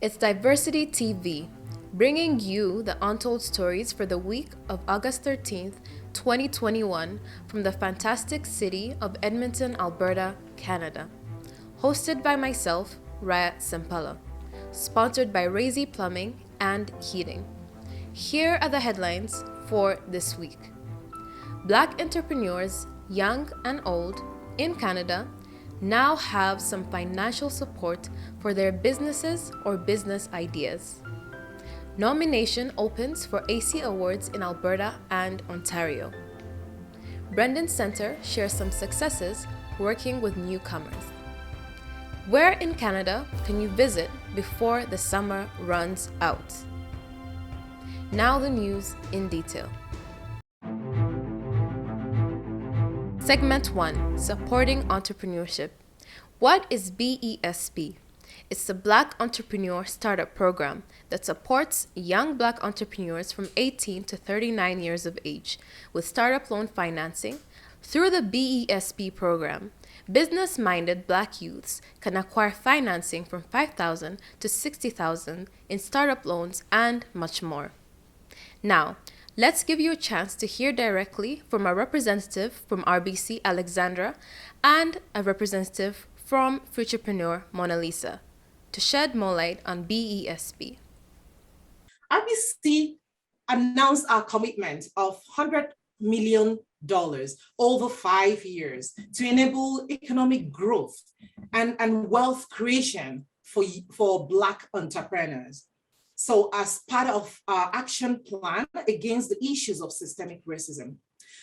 It's Diversity TV, bringing you the untold stories for the week of August 13th, 2021, from the fantastic city of Edmonton, Alberta, Canada. Hosted by myself, Raya Sempala. Sponsored by Razy Plumbing and Heating. Here are the headlines for this week. Black entrepreneurs, young and old, in Canada now have some financial support for their businesses or business ideas. Nomination opens for AC Awards in Alberta and Ontario. Bredin Centre shares some successes working with newcomers. Where in Canada can you visit before the summer runs out? Now the news in detail. Segment 1, Supporting Entrepreneurship. What is BESP? It's the Black Entrepreneur Startup Program that supports young Black entrepreneurs from 18 to 39 years of age with startup loan financing. Through the BESP program, business-minded Black youths can acquire financing from $5,000 to $60,000 in startup loans and much more. Now, let's give you a chance to hear directly from a representative from RBC, Alexandra, and a representative from Futurepreneur, Mona Lisa, to shed more light on BESP. RBC announced our commitment of $100 million over 5 years to enable economic growth and wealth creation for Black entrepreneurs. So as part of our action plan against the issues of systemic racism.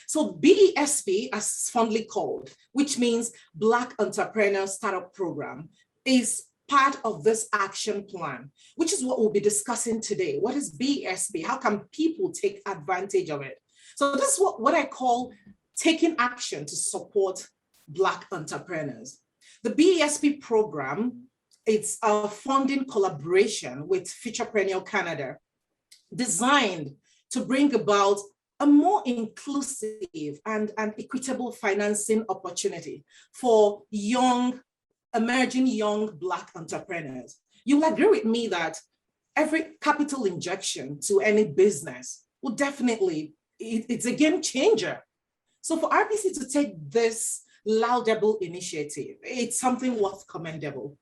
So BESP, as fondly called, which means Black Entrepreneur Startup Program, is part of this action plan, which is what we'll be discussing today. What is BESP? How can people take advantage of it? So this is what I call taking action to support Black entrepreneurs. The BESP program, it's a funding collaboration with Futurepreneur Canada, designed to bring about a more inclusive and equitable financing opportunity for emerging young Black entrepreneurs. You'll agree with me that every capital injection to any business will definitely, it's a game changer. So for RBC to take this laudable initiative, it's something worth commendable.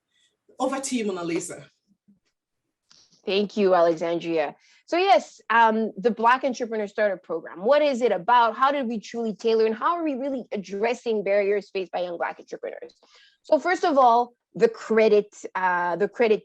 Over to you, Mona Lisa. Thank you, Alexandria. So yes, the Black Entrepreneur Startup Program, what is it about? How did we truly tailor and how are we really addressing barriers faced by young Black entrepreneurs? So first of all, the credit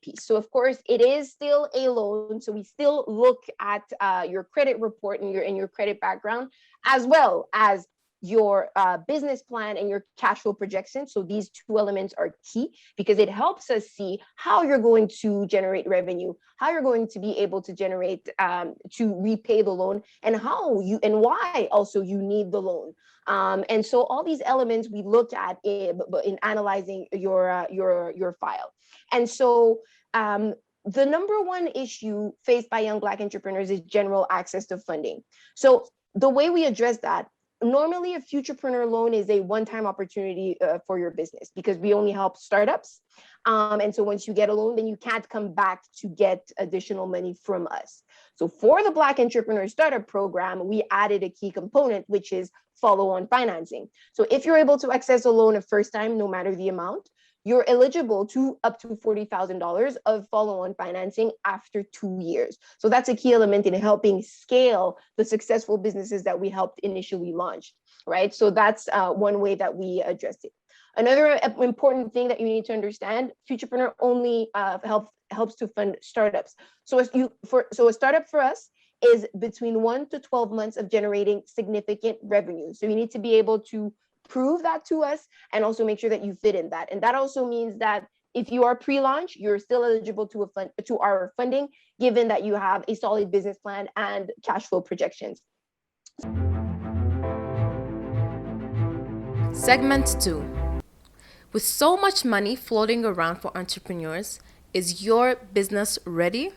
piece. So of course, it is still a loan. So we still look at your credit report and your credit background, as well as your business plan and your cash flow projection. So these two elements are key because it helps us see how you're going to generate revenue, how you're going to be able to generate to repay the loan, and how you and why also you need the loan. And so all these elements we look at in analyzing your file. And so the number one issue faced by young Black entrepreneurs is general access to funding. So the way we address that, normally a Futurepreneur loan is a one-time opportunity for your business because we only help startups. And so once you get a loan, then you can't come back to get additional money from us. So for the Black Entrepreneur Startup Program, we added a key component, which is follow-on financing. So if you're able to access a loan a first time, no matter the amount, you're eligible to up to $40,000 of follow-on financing after 2 years. So that's a key element in helping scale the successful businesses that we helped initially launch, right? So that's one way that we addressed it. Another important thing that you need to understand, Futurepreneur only helps to fund startups. So a startup for us is between 1 to 12 months of generating significant revenue. So you need to be able to prove that to us and also make sure that you fit in that. And that also means that if you are pre-launch, you're still eligible to our funding, given that you have a solid business plan and cash flow projections. Segment 2. With so much money floating around for entrepreneurs, is your business ready?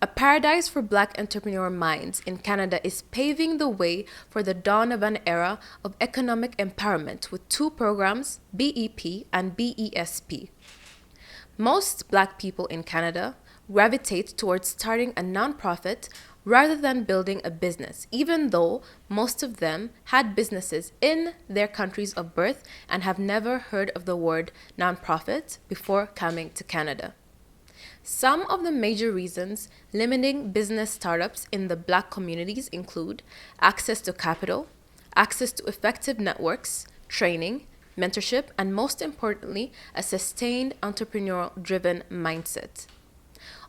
A paradise for Black entrepreneur minds in Canada is paving the way for the dawn of an era of economic empowerment with two programs, BEP and BESP. Most Black people in Canada gravitate towards starting a nonprofit rather than building a business, even though most of them had businesses in their countries of birth and have never heard of the word nonprofit before coming to Canada. Some of the major reasons limiting business startups in the Black communities include access to capital, access to effective networks, training, mentorship, and most importantly, a sustained entrepreneurial-driven mindset.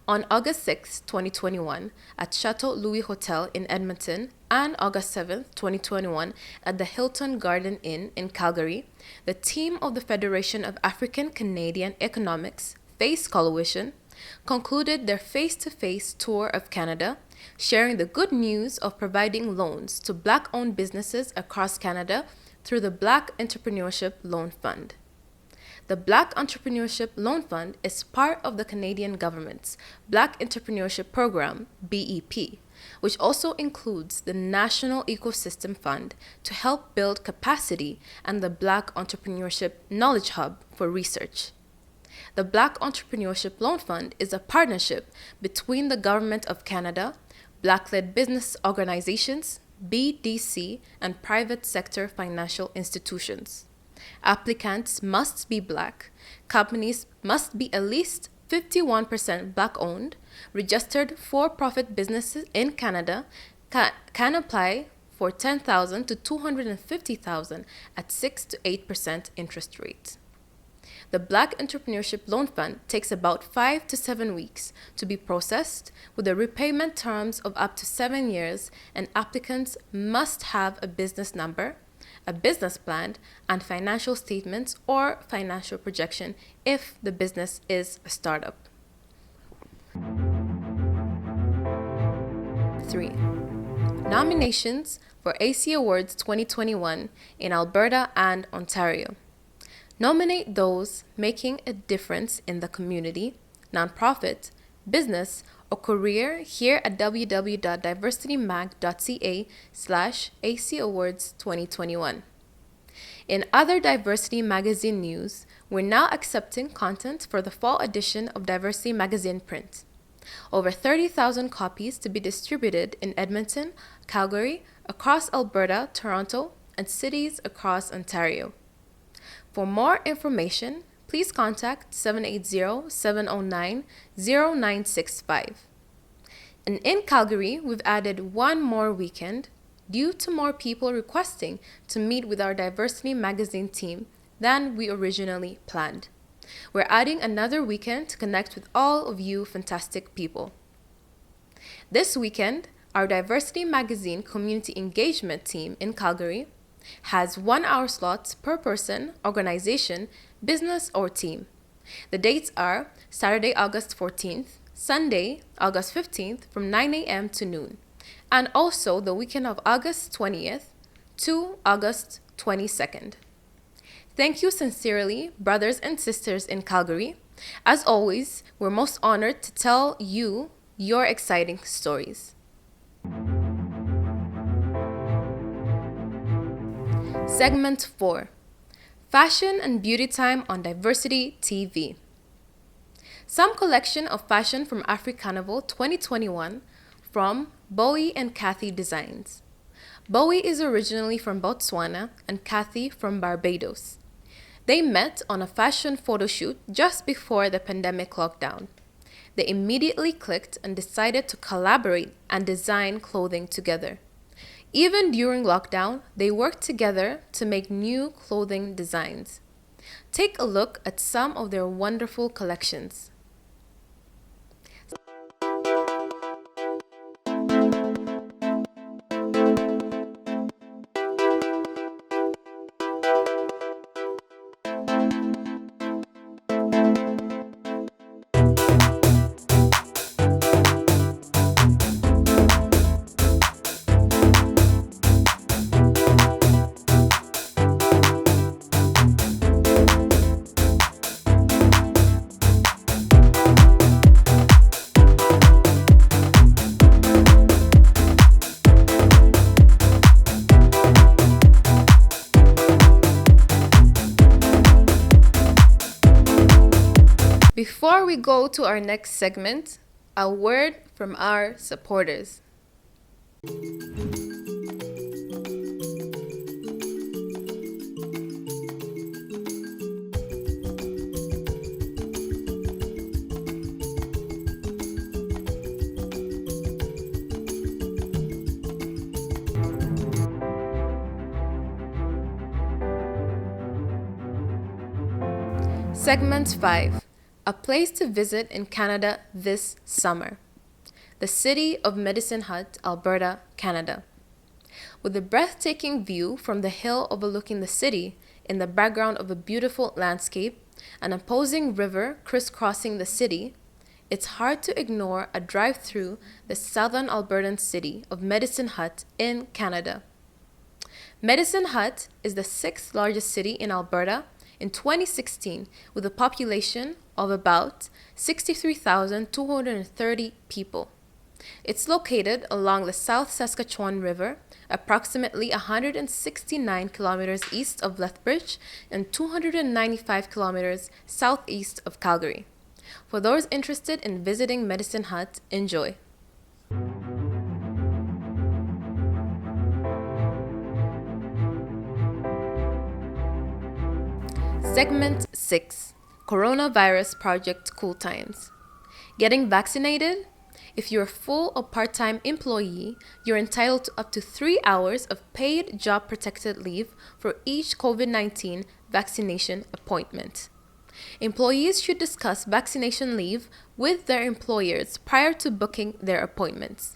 On August 6, 2021, at Chateau Louis Hotel in Edmonton, and August 7, 2021, at the Hilton Garden Inn in Calgary, the team of the Federation of African Canadian Economics, FACE Coalition, concluded their face-to-face tour of Canada, sharing the good news of providing loans to Black-owned businesses across Canada through the Black Entrepreneurship Loan Fund. The Black Entrepreneurship Loan Fund is part of the Canadian government's Black Entrepreneurship Program, BEP, which also includes the National Ecosystem Fund to help build capacity and the Black Entrepreneurship Knowledge Hub for research. The Black Entrepreneurship Loan Fund is a partnership between the Government of Canada, Black-led business organizations, BDC, and private sector financial institutions. Applicants must be Black. Companies must be at least 51% Black-owned. Registered for-profit businesses in Canada can apply for $10,000 to $250,000 at 6 to 8% interest rate. The Black Entrepreneurship Loan Fund takes about 5 to 7 weeks to be processed, with the repayment terms of up to 7 years, and applicants must have a business number, a business plan, and financial statements or financial projection if the business is a startup. 3. Nominations for AC Awards 2021 in Alberta and Ontario. Nominate those making a difference in the community, nonprofit, business, or career here at www.diversitymag.ca/AC Awards 2021. In other Diversity Magazine news, we're now accepting content for the fall edition of Diversity Magazine print. Over 30,000 copies to be distributed in Edmonton, Calgary, across Alberta, Toronto, and cities across Ontario. For more information, please contact 780-709-0965. And in Calgary, we've added one more weekend due to more people requesting to meet with our Diversity Magazine team than we originally planned. We're adding another weekend to connect with all of you fantastic people. This weekend, our Diversity Magazine community engagement team in Calgary has 1 hour slots per person, organization, business, or team. The dates are Saturday, August 14th, Sunday, August 15th from 9 a.m. to noon, and also the weekend of August 20th to August 22nd. Thank you sincerely, brothers and sisters in Calgary. As always, we're most honored to tell you your exciting stories. Segment 4. Fashion and Beauty Time on Diversity TV. Some collection of fashion from AfriCarnival 2021 from Bowie and Kathy Designs. Bowie is originally from Botswana and Kathy from Barbados. They met on a fashion photo shoot just before the pandemic lockdown. They immediately clicked and decided to collaborate and design clothing together. Even during lockdown, they worked together to make new clothing designs. Take a look at some of their wonderful collections. Before we go to our next segment, a word from our supporters. Segment 5, a place to visit in Canada this summer. The city of Medicine Hat, Alberta, Canada. With a breathtaking view from the hill overlooking the city, in the background of a beautiful landscape, an opposing river crisscrossing the city, it's hard to ignore a drive through the southern Albertan city of Medicine Hat in Canada. Medicine Hat is the 6th largest city in Alberta in 2016 with a population of about 63,230 people. It's located along the South Saskatchewan River, approximately 169 kilometers east of Lethbridge and 295 kilometers southeast of Calgary. For those interested in visiting Medicine Hat, enjoy. Segment 6, Coronavirus Project Cool Times. Getting vaccinated? If you're a full or part-time employee, you're entitled to up to 3 hours of paid job protected leave for each COVID-19 vaccination appointment. Employees should discuss vaccination leave with their employers prior to booking their appointments.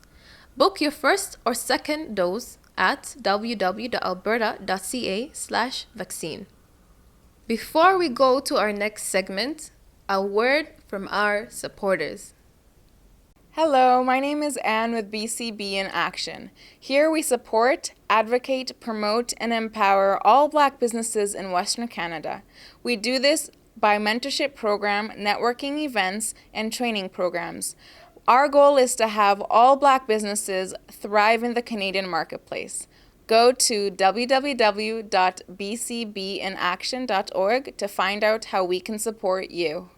Book your first or second dose at www.alberta.ca/vaccine. Before we go to our next segment, a word from our supporters. Hello, my name is Anne with BCB in Action. Here we support, advocate, promote, and empower all Black businesses in Western Canada. We do this by mentorship program, networking events, and training programs. Our goal is to have all Black businesses thrive in the Canadian marketplace. Go to www.bcbinaction.org to find out how we can support you.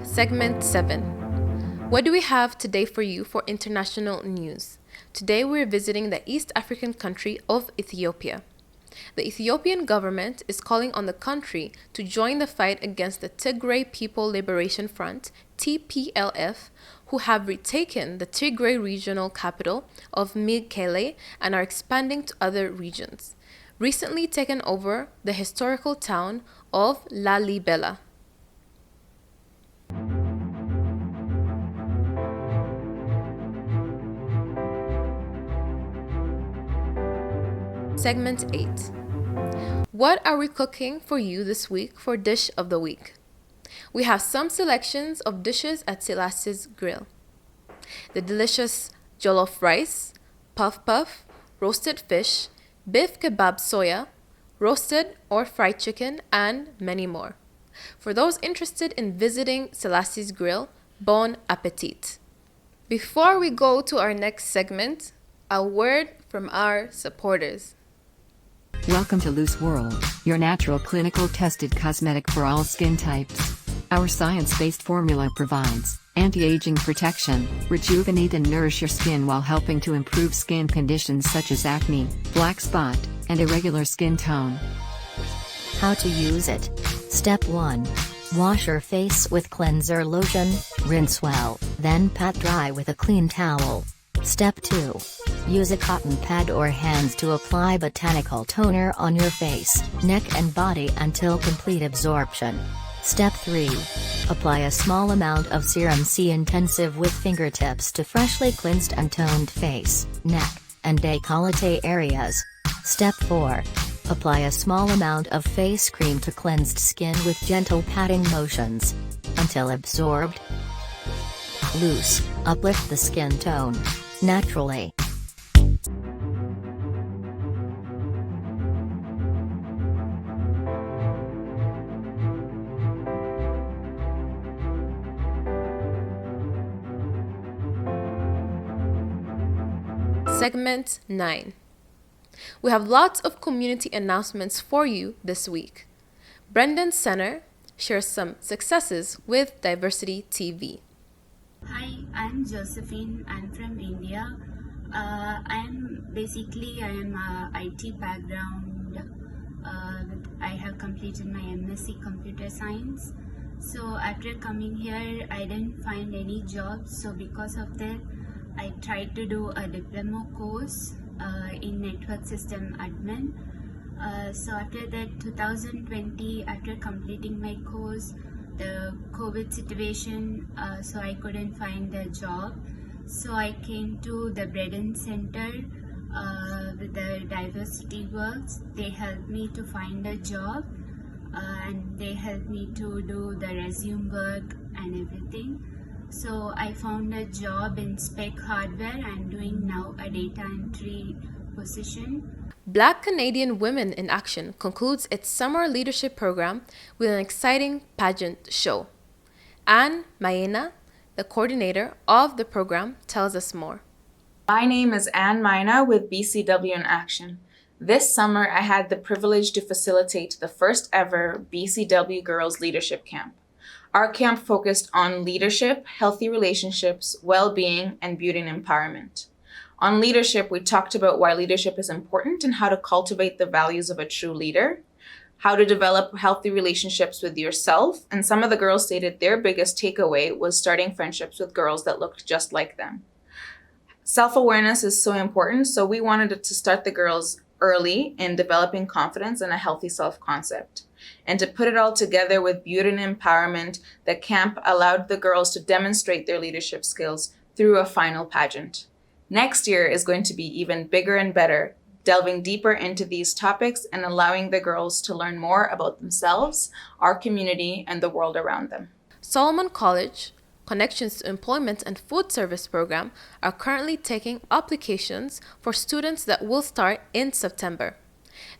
Segment 7. What do we have today for you for international news? Today we're visiting the East African country of Ethiopia. The Ethiopian government is calling on the country to join the fight against the Tigray People Liberation Front, TPLF, who have retaken the Tigray regional capital of Mekelle and are expanding to other regions, recently taken over the historical town of Lalibela. Segment 8. What are we cooking for you this week for Dish of the Week? We have some selections of dishes at Selassie's Grill. The delicious jollof rice, puff puff, roasted fish, beef kebab soya, roasted or fried chicken, and many more. For those interested in visiting Selassie's Grill, bon appetit. Before we go to our next segment, a word from our supporters. Welcome to Loose World, your natural clinical tested cosmetic for all skin types. Our science-based formula provides anti-aging protection, rejuvenate and nourish your skin while helping to improve skin conditions such as acne, black spot, and irregular skin tone. How to use it. Step 1. Wash your face with cleanser lotion, rinse well, then pat dry with a clean towel. Step 2. Use a cotton pad or hands to apply botanical toner on your face, neck and body until complete absorption. Step 3. Apply a small amount of Serum C Intensive with fingertips to freshly cleansed and toned face, neck, and décolleté areas. Step 4. Apply a small amount of face cream to cleansed skin with gentle patting motions. Until absorbed. Loose, uplift the skin tone. Naturally. Segment 9. We have lots of community announcements for you this week. Bredin Centre shares some successes with Diversity TV. Hi, I'm Josephine. I'm from India. I am a IT background. I have completed my MSc Computer Science. So after coming here, I didn't find any jobs. So because of that, I tried to do a diploma course in Network System Admin. So after that, 2020, after completing my course, the COVID situation, so I couldn't find a job. So I came to the Bredin Centre with the diversity works. They helped me to find a job and they helped me to do the resume work and everything. So I found a job in spec hardware. I'm doing now a data entry position. Black Canadian Women in Action concludes its summer leadership program with an exciting pageant show. Anne Maena, the coordinator of the program, tells us more. My name is Anne Maena with BCW in Action. This summer, I had the privilege to facilitate the first ever BCW Girls Leadership Camp. Our camp focused on leadership, healthy relationships, well-being, and beauty and empowerment. On leadership, we talked about why leadership is important and how to cultivate the values of a true leader, how to develop healthy relationships with yourself, and some of the girls stated their biggest takeaway was starting friendships with girls that looked just like them. Self-awareness is so important, so we wanted to start the girls early in developing confidence and a healthy self-concept. And to put it all together with beauty and empowerment, the camp allowed the girls to demonstrate their leadership skills through a final pageant. Next year is going to be even bigger and better, delving deeper into these topics and allowing the girls to learn more about themselves, our community, and the world around them. Solomon College Connections to Employment and Food Service program are currently taking applications for students that will start in September.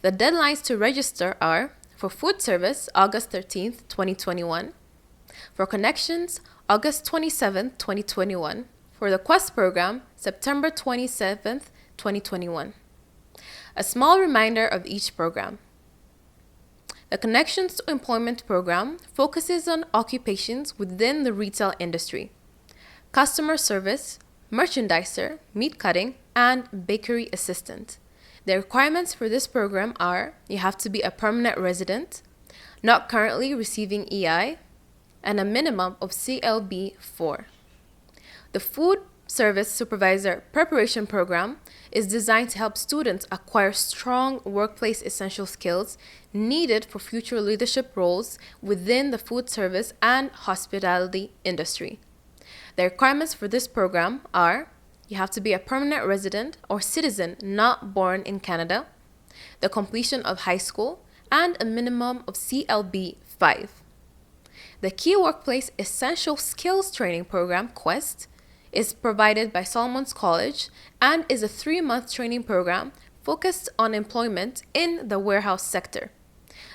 The deadlines to register are for food service, August 13th, 2021, for Connections, August 27th, 2021, for the Quest program, September 27th, 2021. A small reminder of each program. The Connections to Employment program focuses on occupations within the retail industry, customer service, merchandiser, meat cutting, and bakery assistant. The requirements for this program are you have to be a permanent resident, not currently receiving EI, and a minimum of CLB 4. The Food Service Supervisor Preparation Program is designed to help students acquire strong workplace essential skills needed for future leadership roles within the food service and hospitality industry. The requirements for this program are you have to be a permanent resident or citizen not born in Canada, the completion of high school, and a minimum of CLB 5. The Key Workplace Essential Skills Training Program, Quest, is provided by Solomon's College and is a 3-month training program focused on employment in the warehouse sector.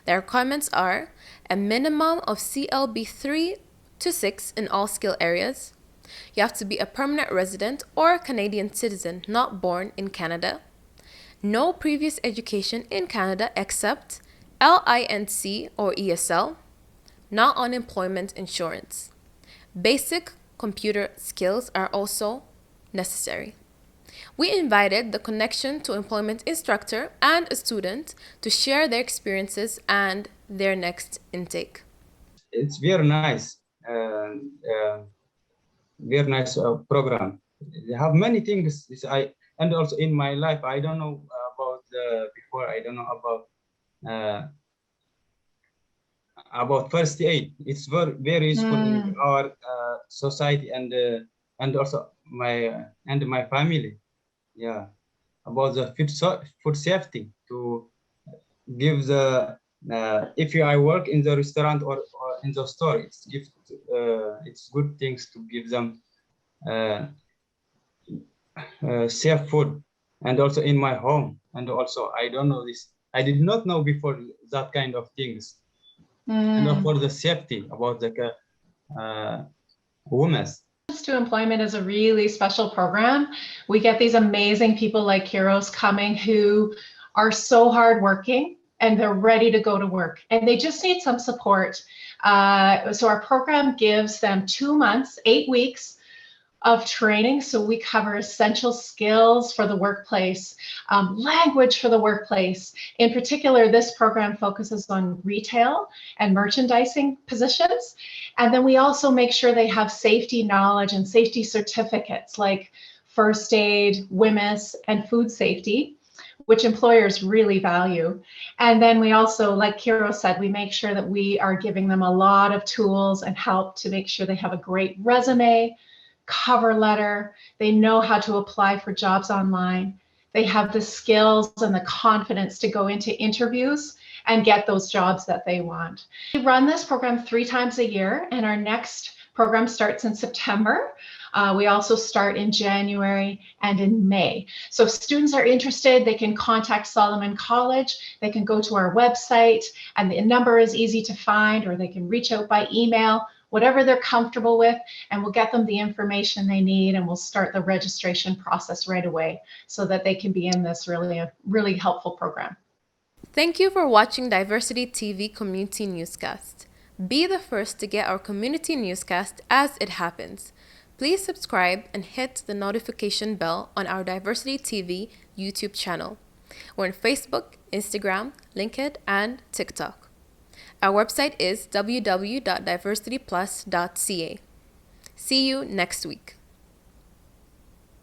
The requirements are a minimum of CLB 3 to 6 in all skill areas. You have to be a permanent resident or Canadian citizen not born in Canada. No previous education in Canada except LINC or ESL. Not unemployment insurance. Basic computer skills are also necessary. We invited the Connection to Employment instructor and a student to share their experiences and their next intake. It's very nice, program. They have many things. And also in my life, I don't know about before. I don't know about first aid. It's very useful in our society and also my family. Yeah, about the food safety to give the if I work in the restaurant or in the store, it's good things to give them safe food, and also in my home. And also I don't know this. I did not know before that kind of things. And for the safety about the women. To Employment is a really special program. We get these amazing people like Kiros coming who are so hardworking and they're ready to go to work and they just need some support. So our program gives them 2 months, 8 weeks of training. So we cover essential skills for the workplace, language for the workplace. In particular, this program focuses on retail and merchandising positions. And then we also make sure they have safety knowledge and safety certificates like first aid, WMIS, and food safety, which employers really value. And then we also, like Kiro said, we make sure that we are giving them a lot of tools and help to make sure they have a great resume, cover letter, they know how to apply for jobs online, they have the skills and the confidence to go into interviews and get those jobs that they want. We run this program 3 times a year, and our next program starts in September. We also start in January and in May. So if students are interested, they can contact Solomon College. They can go to our website, and the number is easy to find, or they can reach out by email, whatever they're comfortable with, and we'll get them the information they need, and we'll start the registration process right away so that they can be in this really helpful program. Thank you for watching Diversity TV Community Newscast. Be the first to get our community newscast as it happens. Please subscribe and hit the notification bell on our Diversity TV YouTube channel. We're on Facebook, Instagram, LinkedIn, and TikTok. Our website is www.diversityplus.ca. See you next week.